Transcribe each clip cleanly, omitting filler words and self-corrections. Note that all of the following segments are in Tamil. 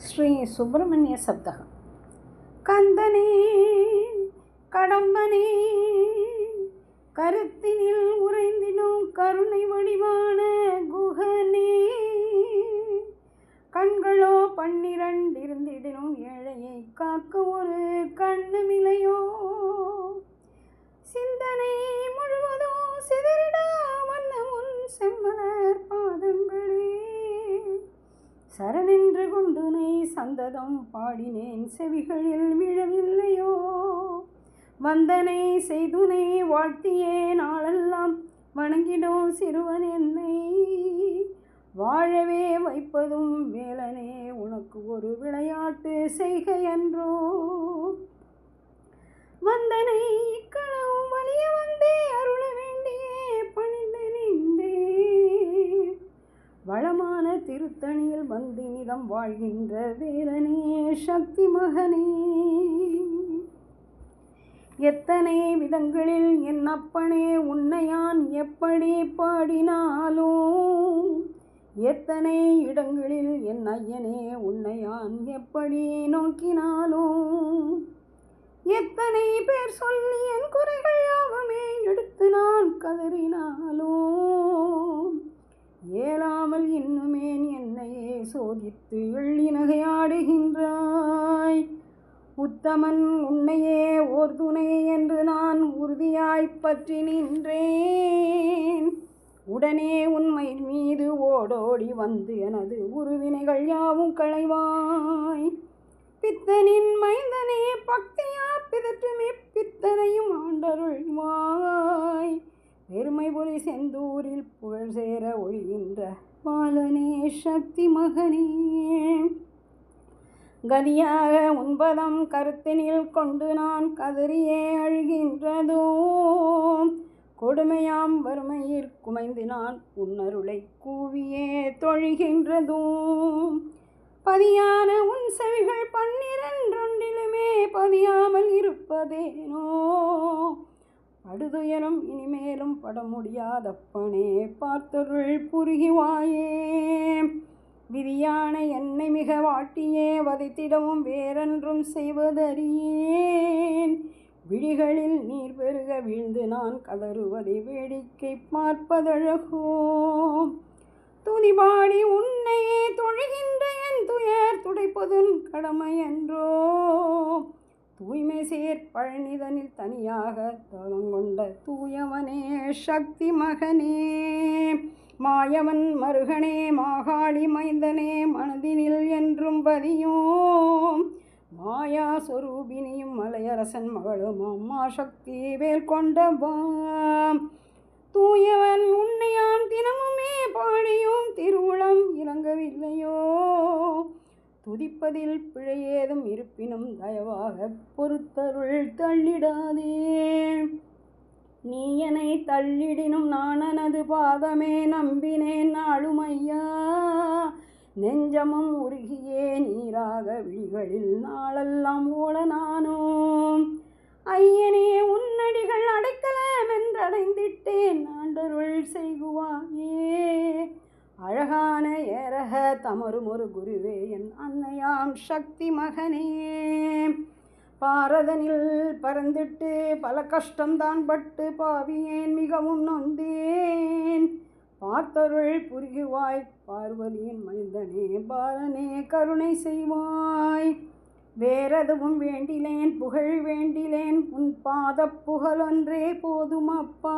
ஸ்ரீ சுப்பிரமணிய சப்தகம். கந்தனே கடம்பனே கருத்தினில் உறைந்திடும் கருணை வடிவான குகனே, கண்களோ 12 இருந்திடனும் ஏழையை காக்க ஒரு கண்ணுமில்லையோ, சிந்தனை முழுவதும் சிதறிடா வண்ணமுன் செம்மலர் பாதங்களே, சரணென்று கொண்டுனை சந்ததம் பாடினேன் செவிகளில் விழவில்லையோ, வந்தனை செய்துனை வாழ்த்தியே நாளெல்லாம் வணங்கிடும் சிறுவன் என்னை வாழவே வைப்பதும் வேலனே உனக்கு ஒரு விளையாட்டு செய்கையன்றோ, வந்தனை இக்களவும் வலிய வந்தே அருள வேண்டியே பணிந்து நின்றே, வளமான திருத்தணியில் வந்து நிதம் வாழ்கின்ற வேலனே சக்தி மகனே, எத்தனை விதங்களில் என் அப்பனே உன்னையான் எப்படி பாடினாலும், எத்தனை இடங்களில் என் ஐயனே உன்னையான் எப்படி நோக்கினாலும், எத்தனை பேர் சொல்லி என் குறைகள் யாவுமே எடுத்து நான் கதறினாலும், ஏலாமல் இன்னுமேன் என்னையே சோதித்து எள்ளி நகையாடுகின்றாய், உத்தமன் உன்னையே ஓர் துணை என்று நான் உறுதியாய்ப் பற்றி நின்றேன், உடனே உண்மை மீது ஓடோடி வந்து எனது உருவினைகள் யாவும் களைவாய், பித்தனின் மைந்தனே பக்தியா பிதற்றுமே பித்தனையும் ஆண்டருள்வாய், பெருமை பொறி செந்தூரில் புகழ் சேர ஒழிகின்ற பாலனே சக்தி மகனே, கதியாக உன்பதம் கருத்தினில் கொண்டு நான் கதறியே அழுகின்றதோ, கொடுமையாம் வறுமையிற் குமைந்து நான் உன்னருளை கூவியே தொழுகின்றதோ, பதியான உன் செவிகள் 12 பதியாமல் இருப்பதேனோ, படுதுயரும் இனிமேலும் பட முடியாதப்பனே பார்த்தருள் புரிவாயே, விதியான என்னை மிக வாட்டியே வதைத்திடவும் வேறென்றும் செய்வதறியேன், விழிகளில் நீர் பெருக வீழ்ந்து நான் கதறுவதை வேடிக்கை பார்ப்பதழகோ, துதிபாடி உன்னையே தொழுகின்ற என் துயர் துடைப்பதுன் கடமை என்றோ, தூய்மை சேர் பழனிதனில் தனியாக தவங்கொண்ட தூயவனே சக்தி மகனே, மாயவன் மருகனே மாகாளி மைந்தனே மனதினில் என்றும் பதியோம், மாயா சொரூபினியும் மலையரசன் மகளும் அம்மா சக்தி வேல் கொண்டவாம், தூயவன் உன்னையான் தினமுமே பாடியும் திருவுளம் இறங்கவில்லையோ, துதிப்பதில் பிழையேதும் இருப்பினும் தயவாக பொறுத்தருள் தள்ளிடாதே, நீ என்னை தள்ளிடினும் நானனது பாதமே நம்பினேன் நாளுமையா, நெஞ்சமும் உருகியே நீராக விழிகளில் நாளெல்லாம் ஓட நானும், ஐயனே உன்னடிகள் அடைக்கலம் என்றடைந்திட்டேன் ஆண்டருள் செய்குவாயே, அழகான ஏரக தமரும் ஒரு குருவே என் அன்னையாம் சக்தி மகனே, பாரதனில் பறந்துட்டு பல கஷ்டம்தான் பட்டு பாவியேன் மிகவும் நொந்தேன், பார்த்தருள் புரிகுவாய் பார்வதியின் மைந்தனே பாலனே கருணை செய்வாய், வேறெதுவும் வேண்டிலேன் புகழ் வேண்டிலேன் உன் பாத புகழொன்றே போதும் அப்பா,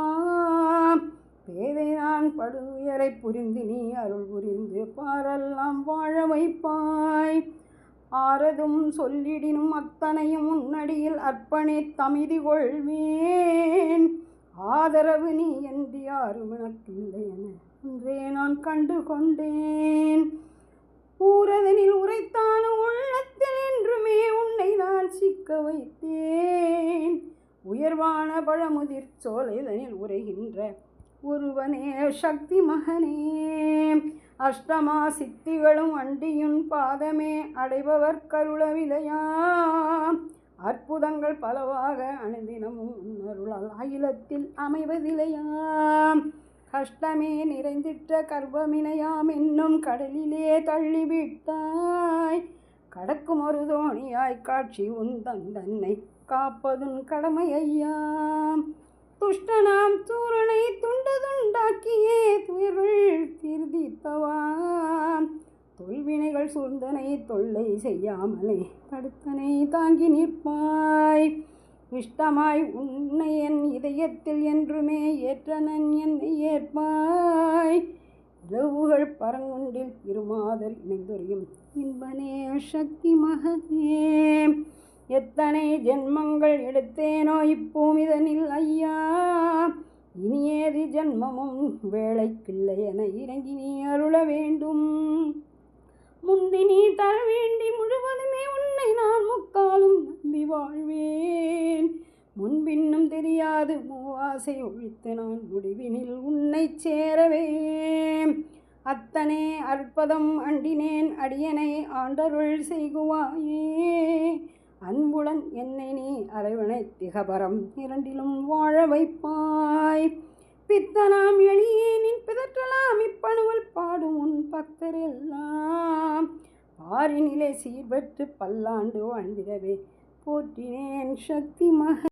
பேதை நான் படுதுயரை புரிந்து நீ அருள் புரிந்து பாரெல்லாம் வாழ வைப்பாய், ஆரதும் சொல்லிடினும் அத்தனையும் உன்னடியில் அர்ப்பணி தமிதி கொள்வேன், ஆதரவு நீ என்று யாரும் எனக்கில்லை என ஒன்றே நான் கண்டு கொண்டேன், ஊரதனில் உரைத்தான உள்ளத்தில் என்றுமே உன்னை நான் சிக்க வைத்தேன், உயர்வான பழமுதிர் சோலைதனில் உரைகின்ற ஒருவனே சக்தி மகனே, அஷ்டமா சித்திகளும் அண்டியுன் பாதமே அடைபவர் கருளவிலையாம், அற்புதங்கள் பலவாக அனுதினமும் உன்னருளால் அகிலத்தில் அமைவதில்லையாம், கஷ்டமே நிறைந்திட்ட கர்ப்பமினையாம் என்னும் கடலிலே தள்ளிவிட்டாய், கடக்கும் ஒரு தோணியாய் காட்சி உந்தன் தன்னை காப்பதுன் கடமை ஐயா. துஷ்டனாம் சூரனை துண்டு துண்டாக்கியே துயர்கள் தீர்த்தித்தவாம். தொல்வினைகள் சூழ்ந்தனை தொல்லை செய்யாமலே தடுத்தனை தாங்கி நிற்பாய். இஷ்டமாய் உன்னை என் இதயத்தில் என்றுமே ஏற்றனன் என்னை ஏற்பாய். இரவுகள் பரங்குண்டில் இருமாதல் இணைந்துரையும் இன்பனே சக்தி மகனே. எத்தனை ஜென்மங்கள் எடுத்தேனோ இப்பூமிதனில் ஐயா. இனியேது ஜென்மமும் வேளைக்கில்லை என இறங்கி நீ அருள வேண்டும். முந்தி நீ தர வேண்டி முழுவதுமே உன்னை நான் முக்காலும் நம்பி வாழ்வேன். முன்பின்னும் தெரியாது மூவாசை ஒழித்து நான் முடிவினில் உன்னை சேரவே. அத்தனை அற்புதம் அண்டினேன் அடியனை ஆண்டருள் செய்குவாயே. அன்புடன் என்னை நீ அரவணை திகபரம் இரண்டிலும் வாழ வைப்பாய். பித்தனாம் எளியேனின் பிதற்றலாம் இப்பணுவல் பாடும் உன் பக்தரெல்லாம். பாரினிலே சீர்பெற்று பல்லாண்டு வாழ்ந்திடவே போற்றினேன் சக்தி மக.